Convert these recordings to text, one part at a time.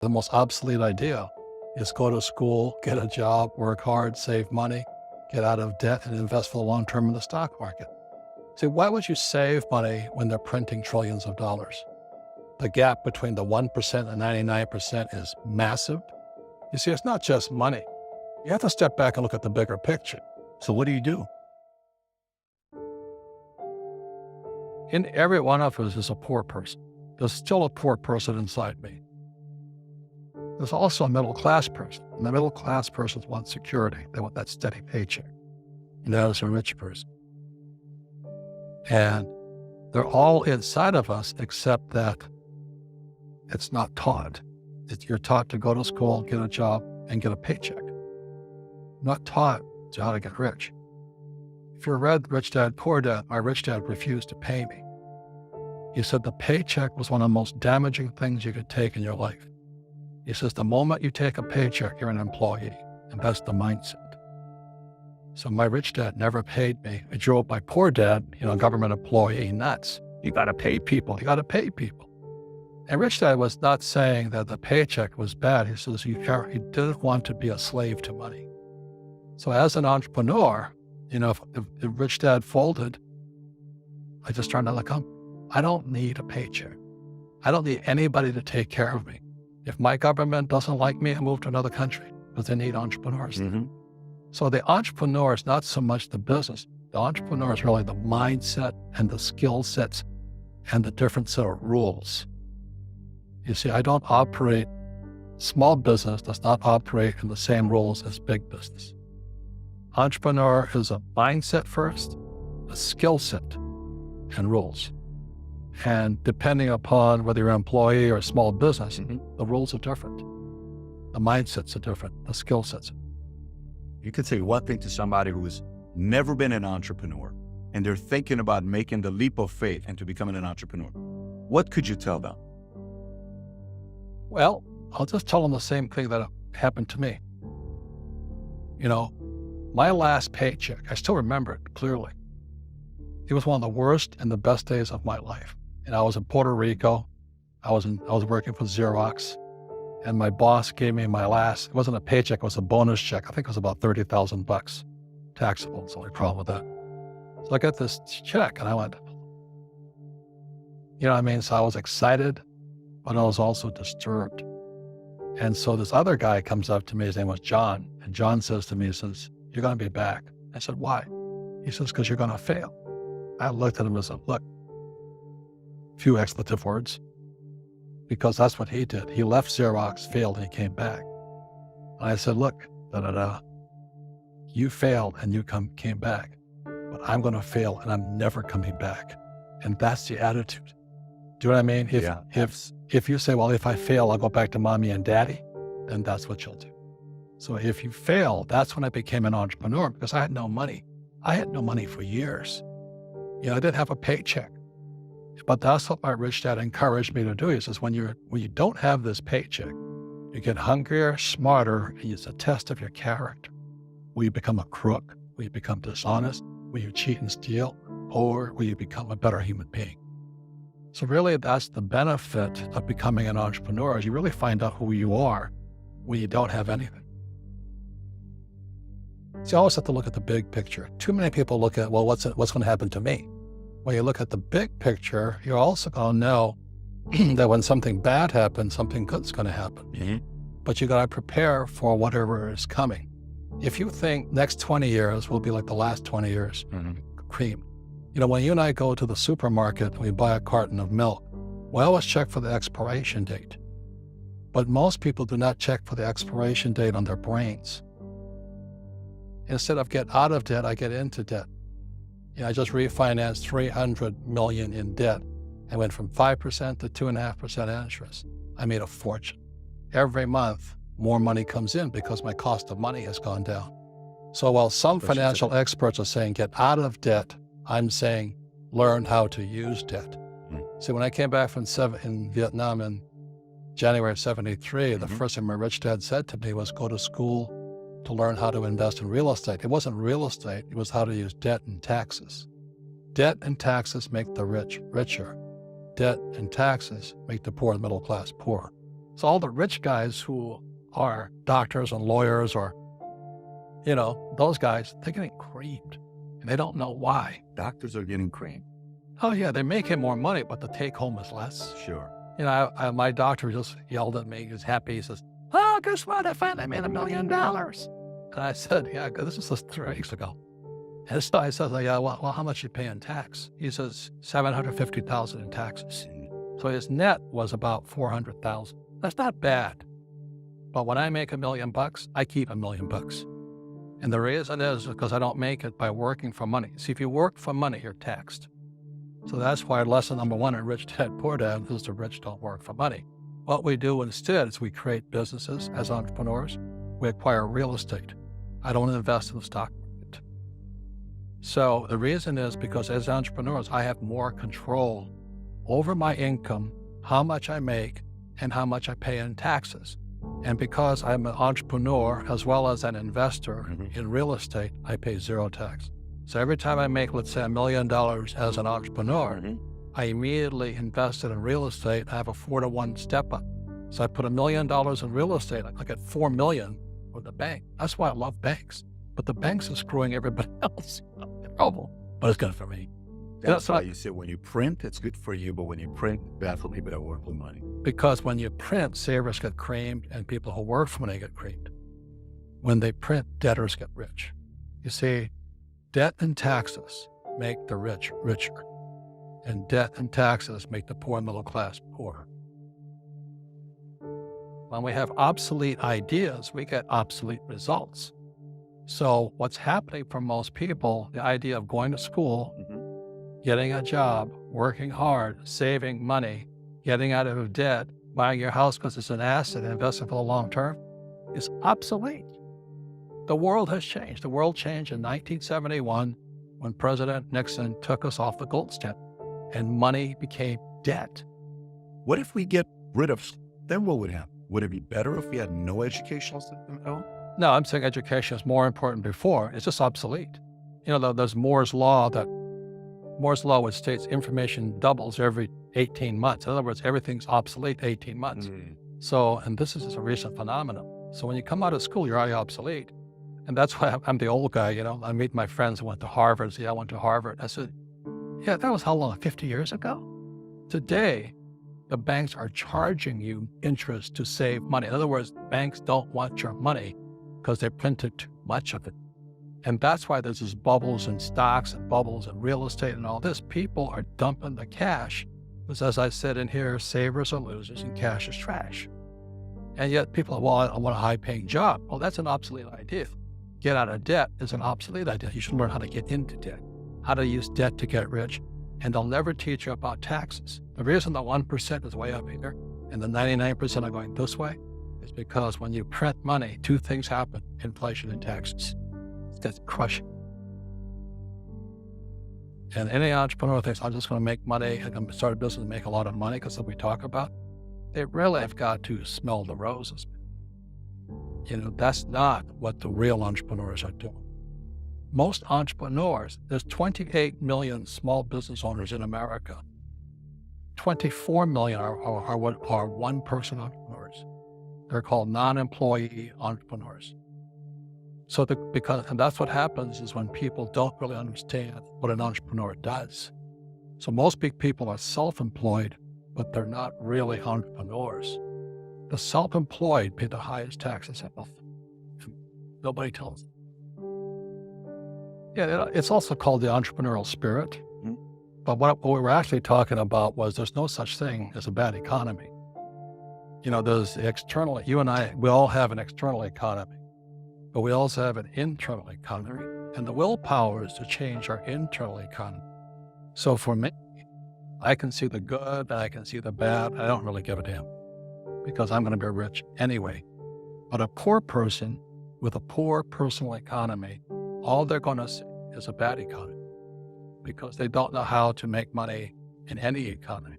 The most obsolete idea is go to school, get a job, work hard, save money, get out of debt, and invest for the long term in the stock market. See, why would you save money when they're printing trillions of dollars? The gap between the 1% and 99% is massive. You see, it's not just money. You have to step back and look at the bigger picture. So what do? In every one of us is a poor person. There's still a poor person inside me. There's also a middle-class person. And the middle-class persons want security. They want that steady paycheck. And there's a rich person. And they're all inside of us, except that it's not taught. You're taught to go to school, get a job, and get a paycheck. Not taught to how to get rich. If you read Rich Dad, Poor Dad, my rich dad refused to pay me. He said the paycheck was one of the most damaging things you could take in your life. He says the moment you take a paycheck, you're an employee, and that's the mindset. So my rich dad never paid me. I drove my poor dad, government employee, nuts. You got to pay people. You got to pay people. And rich dad was not saying that the paycheck was bad. He says he didn't want to be a slave to money. So as an entrepreneur, if rich dad folded, I just turned to let go. I don't need a paycheck. I don't need anybody to take care of me. If my government doesn't like me, I move to another country because they need entrepreneurs. Mm-hmm. So the entrepreneur is not so much the business. The entrepreneur is really the mindset and the skill sets and the different set of rules. You see, I don't operate, small business does not operate in the same rules as big business. Entrepreneur is a mindset first, a skill set, and rules. And depending upon whether you're an employee or a small business, the rules are different. The mindsets are different, the skill sets. You could say one thing to somebody who's never been an entrepreneur and they're thinking about making the leap of faith into becoming an entrepreneur. What could you tell them? Well, I'll just tell them the same thing that happened to me. My last paycheck, I still remember it clearly. It was one of the worst and the best days of my life. And I was in Puerto Rico. I was working for Xerox, and my boss gave me my last, it wasn't a paycheck, it was a bonus check. I think it was about $30,000 taxable. It's the only problem with that. So I got this check and I went, so I was excited, but I was also disturbed. And so this other guy comes up to me, his name was John. And John says to me, he says, "You're going to be back." I said, "Why?" He says, "Because you're going to fail." I looked at him and said, "Look," few expletive words, because that's what he did. He left Xerox, failed, and he came back. And I said, "Look, you failed and you came back, but I'm going to fail and I'm never coming back." And that's the attitude. Do you know what I mean? If you say, "Well, if I fail, I'll go back to mommy and daddy," then that's what you'll do. So if you fail, that's when I became an entrepreneur, because I had no money. I had no money for years. I didn't have a paycheck. But that's what my rich dad encouraged me to do. He says, when you don't have this paycheck, you get hungrier, smarter, and it's a test of your character. Will you become a crook? Will you become dishonest? Will you cheat and steal? Or will you become a better human being? So really, that's the benefit of becoming an entrepreneur, is you really find out who you are when you don't have anything. So you always have to look at the big picture. Too many people look at, well, what's going to happen to me? When you look at the big picture, you're also going to know that when something bad happens, something good's going to happen. Mm-hmm. But you got to prepare for whatever is coming. If you think next 20 years will be like the last 20 years, cream. When you and I go to the supermarket and we buy a carton of milk, we always check for the expiration date. But most people do not check for the expiration date on their brains. Instead of get out of debt, I get into debt. I just refinanced $300 million in debt. I went from 5% to 2.5% interest. I made a fortune. Every month, more money comes in because my cost of money has gone down. So while some financial experts are saying get out of debt, I'm saying learn how to use debt. See, when I came back from in Vietnam in January of '73, the first thing my rich dad said to me was go to school to learn how to invest in real estate. It wasn't real estate, it was how to use debt and taxes. Debt and taxes make the rich richer. Debt and taxes make the poor and middle class poor. So all the rich guys who are doctors and lawyers or, those guys, they're getting creamed and they don't know why. Doctors are getting creamed. Oh yeah, they're making more money, but the take home is less. Sure. My doctor just yelled at me. He was happy. He says, "Oh, guess what? I finally made $1 million." And I said, "Yeah, this was just 3 weeks ago." And so I said, "Yeah, well, how much you pay in tax?" He says, $750,000 in taxes. So his net was about $400,000. That's not bad. But when I make $1 million, I keep $1 million. And the reason is because I don't make it by working for money. See, if you work for money, you're taxed. So that's why lesson number 1 in Rich Dad Poor Dad is the rich don't work for money. What we do instead is we create businesses as entrepreneurs. We acquire real estate. I don't invest in the stock market. So the reason is because as entrepreneurs, I have more control over my income, how much I make, and how much I pay in taxes. And because I'm an entrepreneur as well as an investor in real estate, I pay 0 tax. So every time I make, let's say, $1 million as an entrepreneur, I immediately invested in real estate. I have a 4-to-1 step up. So I put $1 million in real estate. I get $4 million with the bank. That's why I love banks. But the banks are screwing everybody else. Terrible, but it's good for me. That's why you say when you print, it's good for you, but when you print, bad for people that work with money. Because when you print, savers get creamed and people who work for money get creamed. When they print, debtors get rich. You see, debt and taxes make the rich richer, and debt and taxes make the poor middle class poorer. When we have obsolete ideas, we get obsolete results. So what's happening for most people, the idea of going to school, getting a job, working hard, saving money, getting out of debt, buying your house because it's an asset, investing for the long term, is obsolete. The world has changed. The world changed in 1971 when President Nixon took us off the gold standard and money became debt. What if we get rid of, then what would happen? Would it be better if we had no educational system at all? No, I'm saying education is more important before. It's just obsolete. There's Moore's Law which states information doubles every 18 months. In other words, everything's obsolete 18 months. So, and this is just a recent phenomenon. So when you come out of school, you're already obsolete. And that's why I'm the old guy, I meet my friends who went to Harvard. See, I went to Harvard. I said, yeah, that was how long? 50 years ago? Today, the banks are charging you interest to save money. In other words, banks don't want your money because they printed too much of it. And that's why there's these bubbles in stocks and bubbles in real estate and all this. People are dumping the cash. Because as I said in here, savers are losers and cash is trash. And yet people are, well, I want a high-paying job. Well, that's an obsolete idea. Get out of debt is an obsolete idea. You should learn how to get into debt, how to use debt to get rich. And they'll never teach you about taxes. The reason the 1% is way up here and the 99% are going this way is because when you print money, 2 things happen: inflation and taxes. That's crushing. And any entrepreneur thinks, I'm just going to make money and I'm going to start a business and make a lot of money because of what we talk about. They really have got to smell the roses. That's not what the real entrepreneurs are doing. Most entrepreneurs, there's 28 million small business owners in America. 24 million are what are one-person entrepreneurs. They're called non-employee entrepreneurs. So and that's what happens is when people don't really understand what an entrepreneur does. So most big people are self-employed, but they're not really entrepreneurs. The self-employed pay the highest taxes in wealth. Nobody tells them. Yeah, it's also called the entrepreneurial spirit. But what we were actually talking about was there's no such thing as a bad economy. There's the external, you and I, we all have an external economy, but we also have an internal economy. And the willpower is to change our internal economy. So for me, I can see the good and I can see the bad. I don't really give a damn because I'm going to be rich anyway. But a poor person with a poor personal economy, all they're going to see is a bad economy because they don't know how to make money in any economy.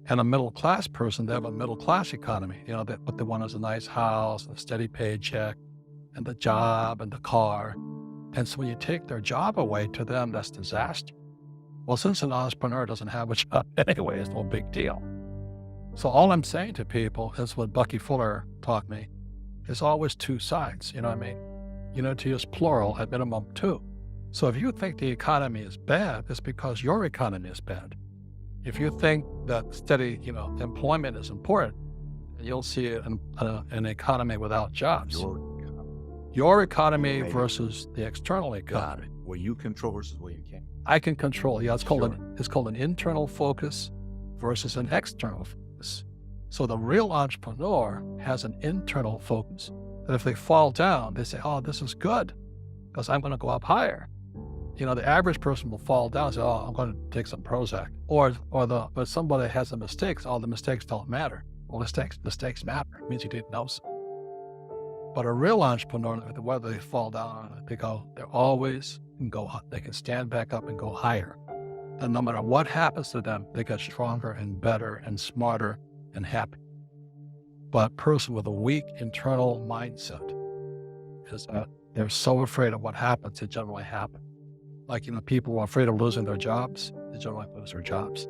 And a middle-class person, they have a middle-class economy. What they want is a nice house, a steady paycheck, and the job and the car. And so when you take their job away, to them, that's disaster. Well, since an entrepreneur doesn't have a job anyway, it's no big deal. So all I'm saying to people is what Bucky Fuller taught me. There's always two sides, you know what I mean? You know, to use plural at minimum two. So if you think the economy is bad, it's because your economy is bad. If you think that steady, employment is important, you'll see an economy without jobs. Your economy versus the external economy. What you control versus what you can't. I can control. Yeah, it's called an internal focus versus an external focus. So the real entrepreneur has an internal focus. That if they fall down, they say, "Oh, this is good, because I'm going to go up higher." The average person will fall down and say, "Oh, I'm going to take some Prozac." But somebody has a mistake. Oh, the mistakes don't matter. Well, mistakes matter. It means you didn't know something. But a real entrepreneur, whether they fall down, they always can go up. They can stand back up and go higher. And no matter what happens to them, they get stronger and better and smarter and happy. But a person with a weak internal mindset is that they're so afraid of what happens, it generally happens. Like, people who are afraid of losing their jobs, they generally lose their jobs.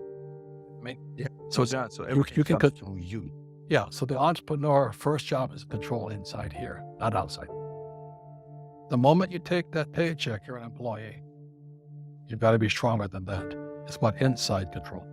So everything comes from you. Yeah, so the entrepreneur first job is to control inside here, not outside. The moment you take that paycheck, you're an employee. You've got to be stronger than that. It's about inside control.